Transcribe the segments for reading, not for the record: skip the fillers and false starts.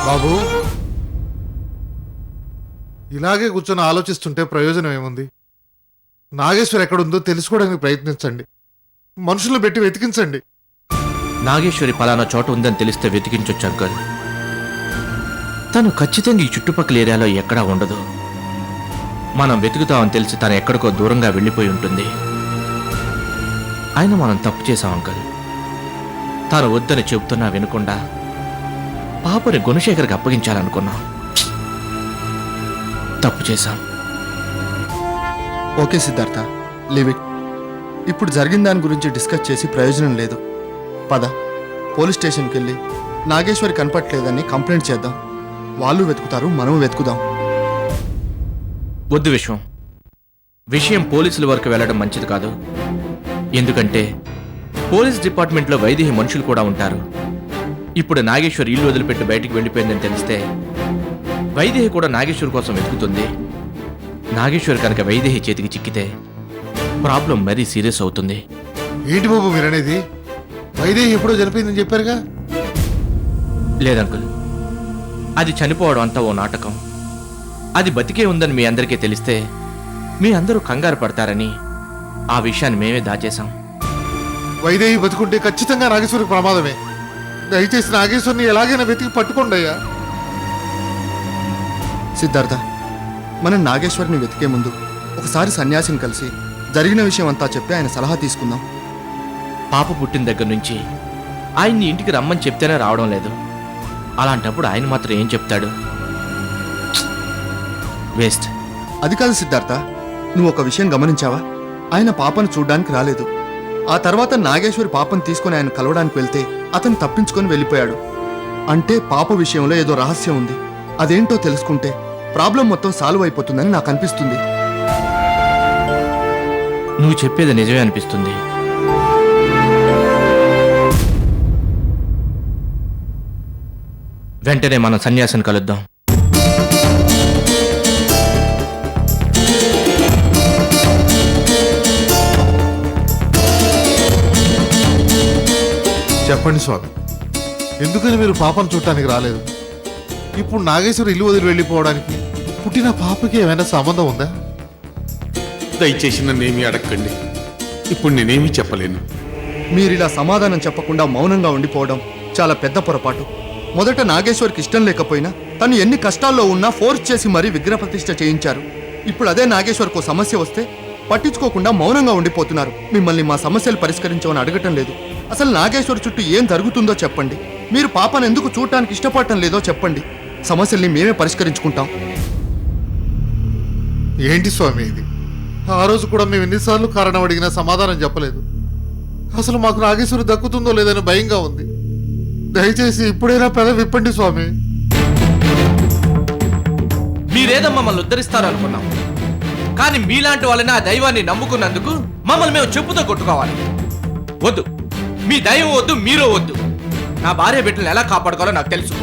బాబు, ఇలాగే కూర్చొని ఆలోచిస్తుంటే ప్రయోజనం ఏముంది? నాగేశ్వర్ ఎక్కడుందో తెలుసుకోవడానికి ప్రయత్నించండి. మనుషులు పెట్టి వెతికించండి. నాగేశ్వరి పలానా చోట ఉందని తెలిస్తే వెతికించొచ్చు అంకల్. తను ఖచ్చితంగా ఈ చుట్టుపక్కల ఏరియాలో ఎక్కడా ఉండదు. మనం వెతుకుతామని తెలిసి తను ఎక్కడికో దూరంగా వెళ్ళిపోయి ఉంటుంది. అయినా మనం తప్పు చేశాం అంకల్. తాను వద్దని చెబుతున్నా వినకుండా పాపని గుణశేఖర్కి అప్పగించాలనుకున్నాం. తప్పు చేశాం. Okay Siddhartha, leave it. ఇప్పుడు జరిగిన దాని గురించి డిస్కస్ చేసి ప్రయోజనం లేదు. పద, పోలీస్ స్టేషన్కి వెళ్ళి నాగేశ్వరి కనపట్లేదని కంప్లైంట్ చేద్దాం. వాళ్ళు వెతుకుతారు, మనం వెతుకుదాం. వద్దు విషయం పోలీసుల వరకు వెళ్ళడం మంచిది కాదు. ఎందుకంటే పోలీస్ డిపార్ట్మెంట్లో వైదేహి మనుషులు కూడా ఉంటారు. ఇప్పుడు నాగేశ్వర్ ఇల్లు వదిలిపెట్టి బయటికి వెళ్ళిపోయిందని తెలిస్తే వైదేహి కూడా నాగేశ్వర్ కోసం వెతుకుతుంది. నాగేశ్వర్ కనుక వైదేహి చేతికి చిక్కితే ప్రాబ్లం మరీ సీరియస్ అవుతుంది. ఏంటి బాబు మీరనేది? వైదేహి ఎప్పుడో చనిపోయిందని చెప్పారుగా? లేదంకుల్, అది చనిపోవడం అంతా ఓ నాటకం. అది బతికే ఉందని మీ అందరికీ తెలిస్తే మీ అందరూ కంగారు పడతారని ఆ విషయాన్ని మేమే దాచేశాం. వైదేహి బతుకుంటే ఖచ్చితంగా నాగేశ్వరికి ప్రమాదమే. దయచేసి నాగేశ్వరిని ఎలాగైనా వెతికి పట్టుకోండి అయ్యా. సిద్ధార్థ, మనం నాగేశ్వరిని వెతికే ముందు ఒకసారి సన్యాసిని కలిసి జరిగిన విషయం అంతా చెప్పి ఆయన సలహా తీసుకుందాం. పాప పుట్టిన దగ్గర నుంచి ఆయన్ని ఇంటికి రమ్మని చెప్తేనే రావడం లేదు. అలాంటప్పుడు ఆయన మాత్రం ఏం చెప్తాడు? వేస్ట్. అది కాదు సిద్ధార్థ, నువ్వు ఒక విషయం గమనించావా? ఆయన పాపను చూడ్డానికి రాలేదు. ఆ తర్వాత నాగేశ్వరి పాపను తీసుకుని ఆయన కలవడానికి వెళ్తే అతను తప్పించుకొని వెళ్ళిపోయాడు. అంటే పాప విషయంలో ఏదో రహస్యం ఉంది. అదేంటో తెలుసుకుంటే ప్రాబ్లం మొత్తం సాల్వ్ అయిపోతుందని నాకు అనిపిస్తుంది. నువ్వు చెప్పేది నిజమే అనిపిస్తుంది. వెంటనే మనం సన్యాసిని కలుద్దాం. చెప్పండి స్వామి, ఎందుకని మీరు పాపను చూడటానికి రాలేదు? ఇప్పుడు నాగేశ్వరి ఇల్లు వదిలి వెళ్ళిపోవడానికి పుట్టిన పాపకి ఏమైనా సంబంధం ఉందా? దయచేసి నన్నేమీ అడగండి. ఇప్పుడు నేనేమీ చెప్పలేను. మీరిలా సమాధానం చెప్పకుండా మౌనంగా ఉండిపోవడం చాలా పెద్ద పొరపాటు. మొదట నాగేశ్వరికి ఇష్టం లేకపోయినా తను ఎన్ని కష్టాల్లో ఉన్నా ఫోర్స్ చేసి మరీ విగ్రహ ప్రతిష్ఠ చేయించారు. ఇప్పుడు అదే నాగేశ్వర్కు సమస్య వస్తే పట్టించుకోకుండా మౌనంగా ఉండిపోతున్నారు. మిమ్మల్ని మా సమస్యలు పరిష్కరించమని అడగటం లేదు. అసలు నాగేశ్వర్ చుట్టూ ఏం జరుగుతుందో చెప్పండి. మీరు పాపను ఎందుకు చూడటానికి ఇష్టపడటం లేదో చెప్పండి. సమస్యల్ని మేమే పరిష్కరించుకుంటాం. ఏంటి స్వామి ఇది? ఆ రోజు కూడా మేము ఎన్నిసార్లు కారణం అడిగినా సమాధానం చెప్పలేదు. అసలు మాకు నాగేశ్వరి దక్కుతుందో లేదని భయంగా ఉంది. దయచేసి ఇప్పుడైనా పెద విప్పండి స్వామి. మీరేదో మమ్మల్ని ఉద్ధరిస్తారనుకున్నాం, కానీ మీలాంటి వాళ్ళని ఆ దైవాన్ని నమ్ముకున్నందుకు మమ్మల్ని మేము చెప్పుతో కొట్టుకోవాలి. వద్దు, మీ దైవం వద్దు, మీరు వద్దు. నా భార్య బిడ్డలను ఎలా కాపాడుకోవాలో నాకు తెలుసు.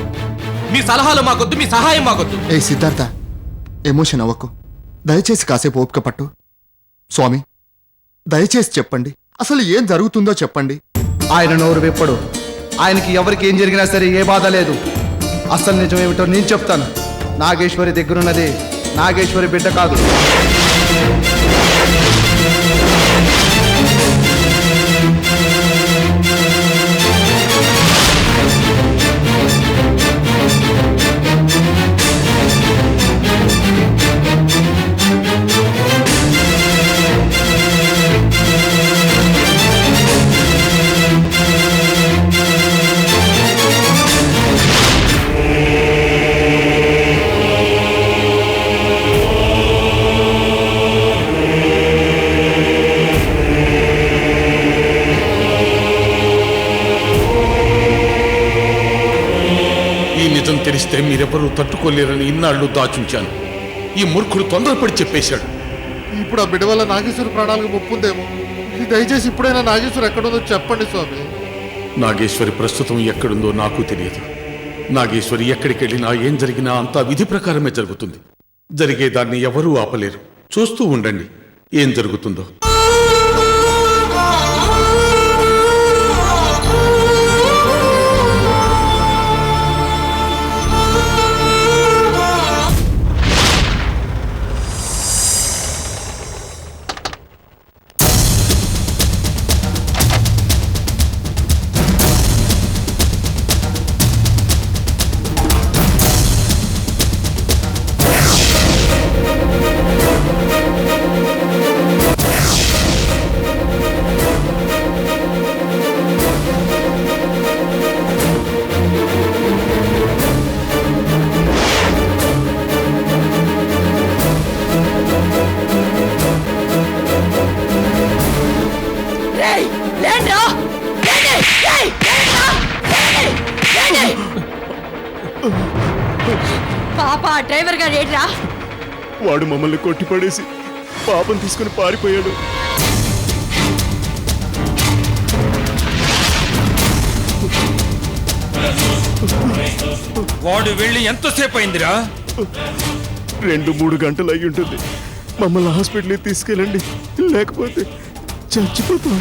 మీ సలహాలు మాకొద్దు, మీ సహాయం మాకొద్దు. ఏ సిద్ధార్థ, ఎమోషన్ అవ్వకు. దయచేసి కాసేపు ఓపిక పట్టు. స్వామి, దయచేసి చెప్పండి, అసలు ఏం జరుగుతుందో చెప్పండి. ఆయన నోరు విప్పడు. ఆయనకి ఎవరికి ఏం జరిగినా సరే ఏ బాధ లేదు. అసలు నిజమేమిటో నేను చెప్తాను. నాగేశ్వరి దగ్గరున్నది నాగేశ్వరి బిడ్డ కాదు. తెలిస్తే మీరెవరూ తట్టుకోలేరని ఇన్నాళ్ళు దాచుంచాను. ఈ మూర్ఖుడు తొందరపడి చెప్పేశాడు. ఇప్పుడు ఆ బిడ్డ వల్ల నాగేశ్వరి ప్రాణాలకు ముప్పుందేమో. దయచేసి ఇప్పుడైనా నాగేశ్వరి ఎక్కడుందో చెప్పండి స్వామి. నాగేశ్వరి ప్రస్తుతం ఎక్కడుందో నాకు తెలియదు. నాగేశ్వరి ఎక్కడికి వెళ్ళినా ఏం జరిగినా అంతా విధి ప్రకారమే జరుగుతుంది. జరిగేదాన్ని ఎవరూ ఆపలేరు. చూస్తూ ఉండండి ఏం జరుగుతుందో. పాప డ్రైవర్ గారు ఏడ్రా? వాడు మమ్మల్ని కొట్టిపడేసి పాపం తీసుకుని పారిపోయాడు. వాడు వెళ్ళి ఎంతసేపు అయిందిరా? 2-3 గంటలు అయి ఉంటుంది. మమ్మల్ని హాస్పిటల్కి తీసుకెళ్ళండి, లేకపోతే చచ్చిపోతాం.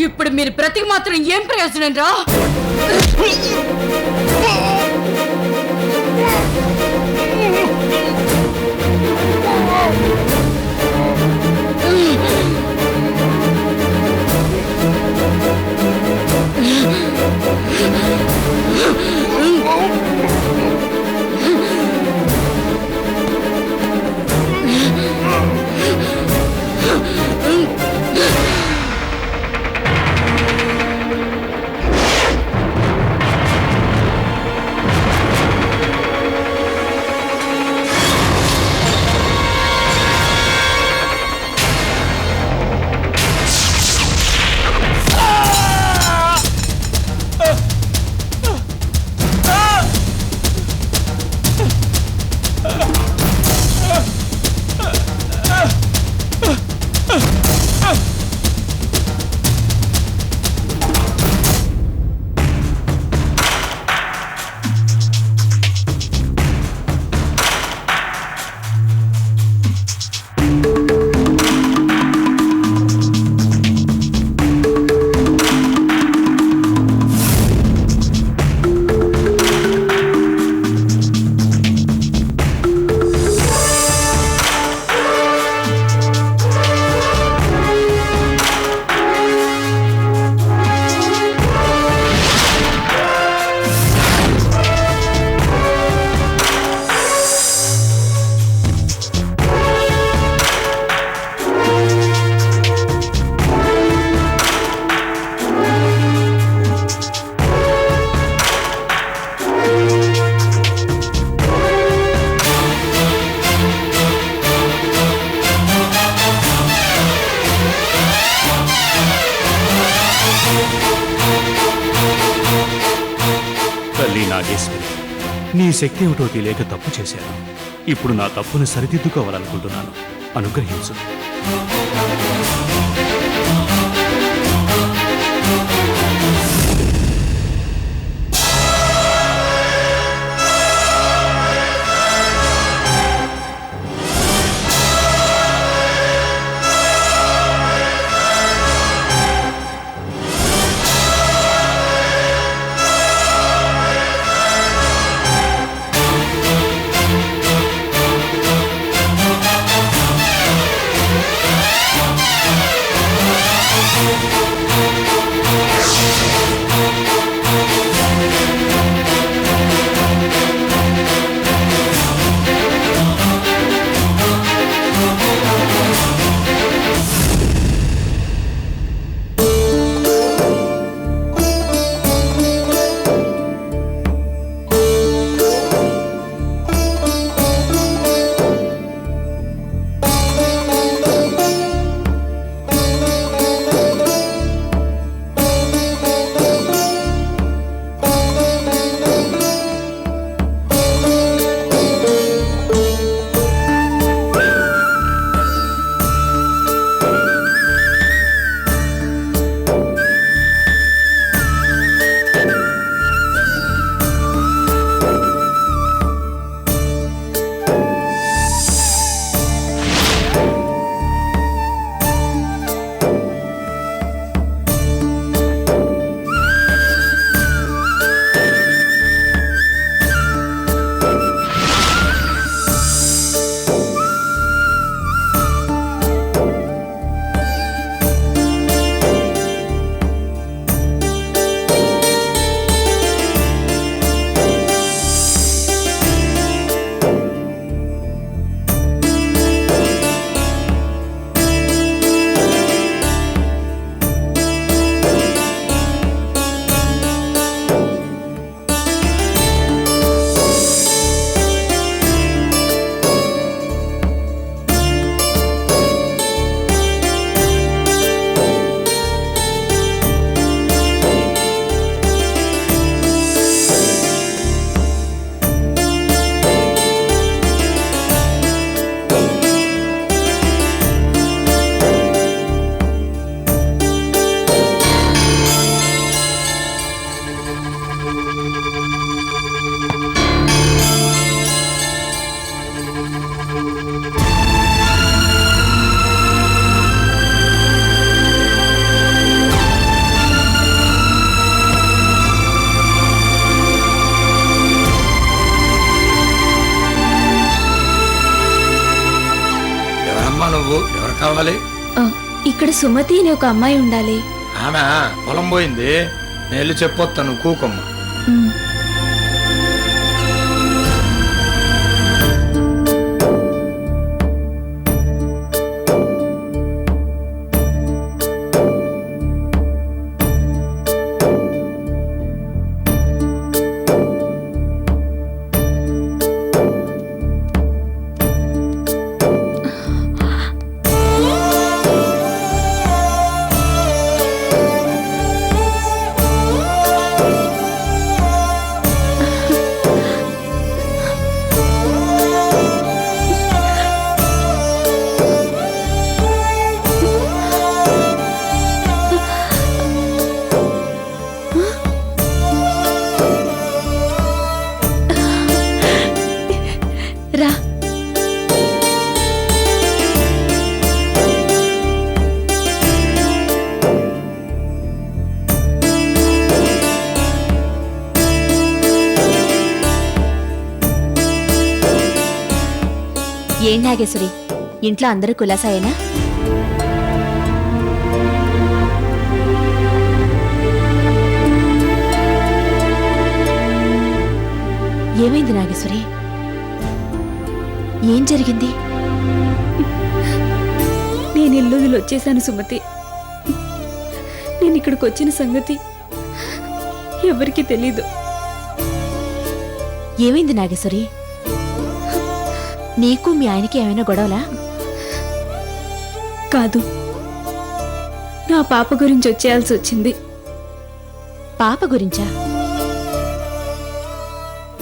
ఇప్పుడు మీరు బ్రతికి మాత్రం ఏం ప్రయోజనం రా? తల్లి నాగేశ్వరి, నీ శక్తి ఏమిటో తెలియక తప్పు చేశాను. ఇప్పుడు నా తప్పును సరిదిద్దుకోవాలనుకుంటున్నాను. అనుగ్రహించు. ఎవరు కావాలి? ఇక్కడ సుమతి అనే ఒక అమ్మాయి ఉండాలి. ఆమె పొలం పోయింది. నేను చెప్పొస్తాను, కూకమ్మ. రా. ఏం నాగేశ్వరి, ఇంట్లో అందరూ కులాసాయేనా? ఏమైంది నాగేశ్వరి? ఏం జరిగింది? నేను ఇల్లు వదిలి వచ్చేసాను సుమతి. నేను ఇక్కడికి వచ్చిన సంగతి ఎవరికీ తెలీదు. ఏమైంది నాగేశ్వరి? నీకు మీ ఆయనకి ఏమైనా గొడవలా? కాదు, నా పాప గురించి వచ్చేయాల్సి వచ్చింది. పాప గురించా?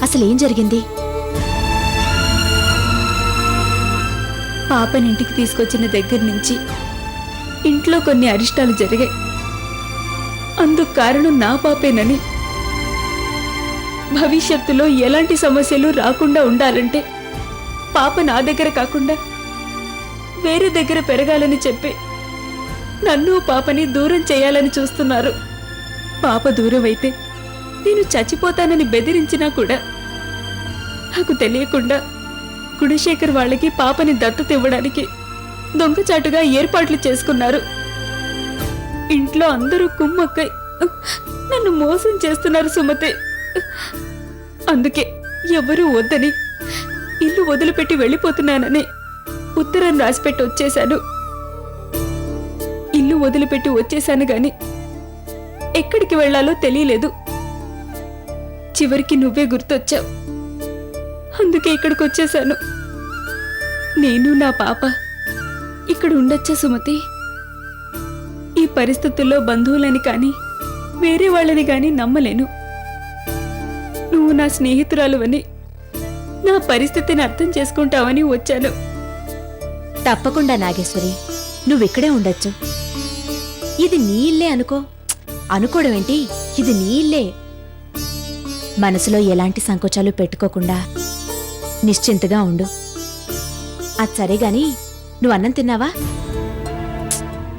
అసలేం జరిగింది? పాపని ఇంటికి తీసుకొచ్చిన దగ్గర నుంచి ఇంట్లో కొన్ని అరిష్టాలు జరిగాయి. అందుకు కారణం నా పాపేనని, భవిష్యత్తులో ఎలాంటి సమస్యలు రాకుండా ఉండాలంటే పాప నా దగ్గర కాకుండా వేరే దగ్గర పెరగాలని చెప్పి నన్ను పాపని దూరం చేయాలని చూస్తున్నారు. పాప దూరం అయితే నేను చచ్చిపోతానని బెదిరించినా కూడా నాకు తెలియకుండా గుణశేఖర్ వాళ్ళకి పాపని దత్తత ఇవ్వడానికి దొంగచాటుగా ఏర్పాట్లు చేసుకున్నారు. ఇంట్లో అందరూ కుమ్మక్కై నన్ను మోసం చేస్తున్నారు సుమతి. అందుకే ఎవరూ వద్దని ఇల్లు వదిలిపెట్టి వెళ్ళిపోతున్నానని ఉత్తరం రాసిపెట్టి వచ్చేశాను. ఇల్లు వదిలిపెట్టి వచ్చేశాను గాని ఎక్కడికి వెళ్లాలో తెలియలేదు. చివరికి నువ్వే గుర్తొచ్చావు. అందుకే ఇక్కడికి వచ్చేశాను. నేను నా పాప ఇక్కడ ఉండొచ్చా సుమతి? ఈ పరిస్థితుల్లో బంధువులని కానీ వేరే వాళ్ళని కానీ నమ్మలేను. నువ్వు నా స్నేహితురాలువని, నా పరిస్థితిని అర్థం చేసుకుంటావని వచ్చాను. తప్పకుండా నాగేశ్వరి, నువ్విక్కడే ఉండొచ్చు. ఇది నీ ఇల్లే అనుకో. అనుకోవడం ఏంటి, ఇది నీ ఇల్లే. మనసులో ఎలాంటి సంకోచాలు పెట్టుకోకుండా నిశ్చింతగా ఉండు. అది సరే గాని నువ్వు అన్నం తిన్నావా?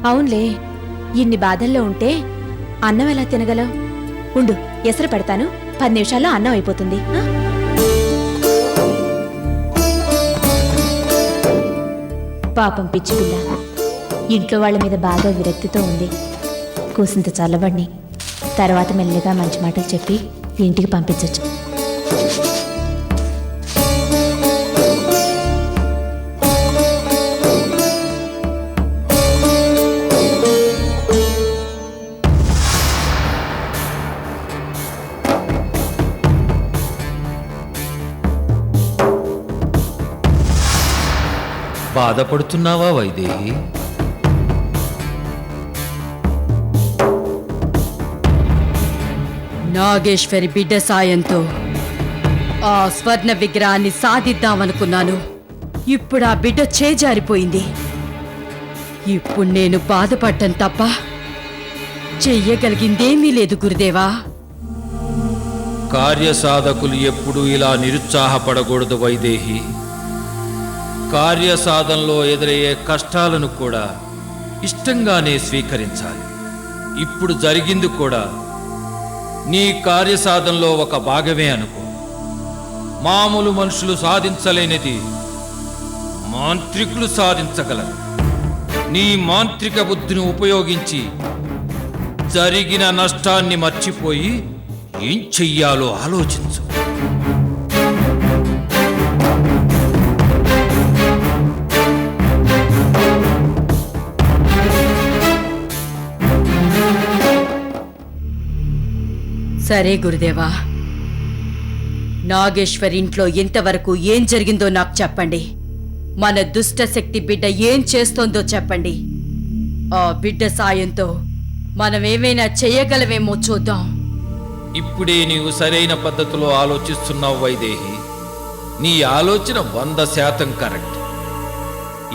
అవునులే, ఇన్ని బాధల్లో ఉంటే అన్నం ఎలా తినగలవు? ఉండు, ఎసరు పెడతాను. 10 నిమిషాల్లో అన్నం అయిపోతుంది. పాపం పిచ్చి పిల్ల ఇంట్లో వాళ్ళ మీద బాగా విరక్తితో ఉంది. కూసింత చల్లబడిని తర్వాత మెల్లిగా మంచి మాటలు చెప్పి ఇంటికి పంపించచ్చు. బాధపడుతున్నావా వైదేహి? నాగేశ్వరి బిడ్డ సాయంతో ఆ స్వర్ణ విగ్రహాన్ని సాధిద్దామనుకున్నాను. ఇప్పుడు ఆ బిడ్డ చేజారిపోయింది. ఇప్పుడు నేను బాధపడ్డం తప్ప చెయ్యగలిగిందేమీ లేదు గురుదేవా. కార్యసాధకులు ఎప్పుడూ ఇలా నిరుత్సాహపడకూడదు వైదేహి. కార్యసాధనలో ఎదురయ్యే కష్టాలను కూడా ఇష్టంగానే స్వీకరించాలి. ఇప్పుడు జరిగింది కూడా నీ కార్యసాధనలో ఒక భాగమే అనుకో. మామూలు మనుషులు సాధించలేనిది మాంత్రికులు సాధించగలరు. నీ మాంత్రిక బుద్ధిని ఉపయోగించి జరిగిన నష్టాన్ని మర్చిపోయి ఏం చెయ్యాలో ఆలోచించు. సరే గురుదేవా, నాగేశ్వరి ఇంట్లో ఇంతవరకు ఏం జరిగిందో నాకు చెప్పండి. మన దుష్ట శక్తి బిడ్డ ఏం చేస్తోందో చెప్పండి. ఆ బిడ్డ సాయంతో మనమేమైనా చేయగలమేమో చూద్దాం. ఇప్పుడే నీవు సరైన పద్ధతిలో ఆలోచిస్తున్నావు వైదేహి. నీ ఆలోచన 100% కరెక్ట్.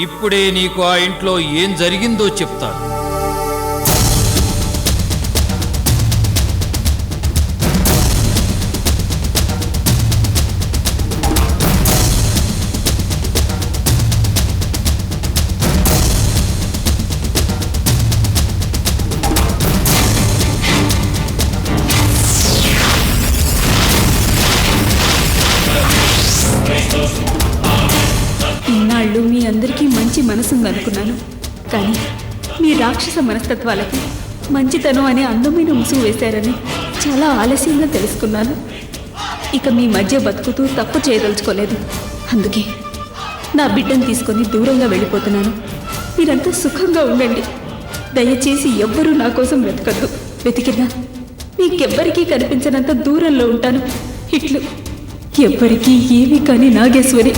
ఇప్పుడే నీకు ఆ ఇంట్లో ఏం జరిగిందో చెప్తాను. ఇన్నాళ్ళు మీ అందరికీ మంచి మనసుందనుకున్నాను, కానీ మీ రాక్షస మనస్తత్వాలకి మంచితనం అనే అందమైన ముసుగు వేశారని చాలా ఆలస్యంగా తెలుసుకున్నాను. ఇక మీ మధ్య బతుకుతూ తప్పు చేయదలుచుకోలేదు. అందుకే నా బిడ్డను తీసుకొని దూరంగా వెళ్ళిపోతున్నాను. మీరంతా సుఖంగా ఉండండి. దయచేసి ఎవ్వరూ నా కోసం వెతకద్దు. వెతికినా మీకెవ్వరికీ కనిపించనంత దూరంలో ఉంటాను. ఇట్లు ఎవ్వరికీ ఏమీ కాని నాగేశ్వరి.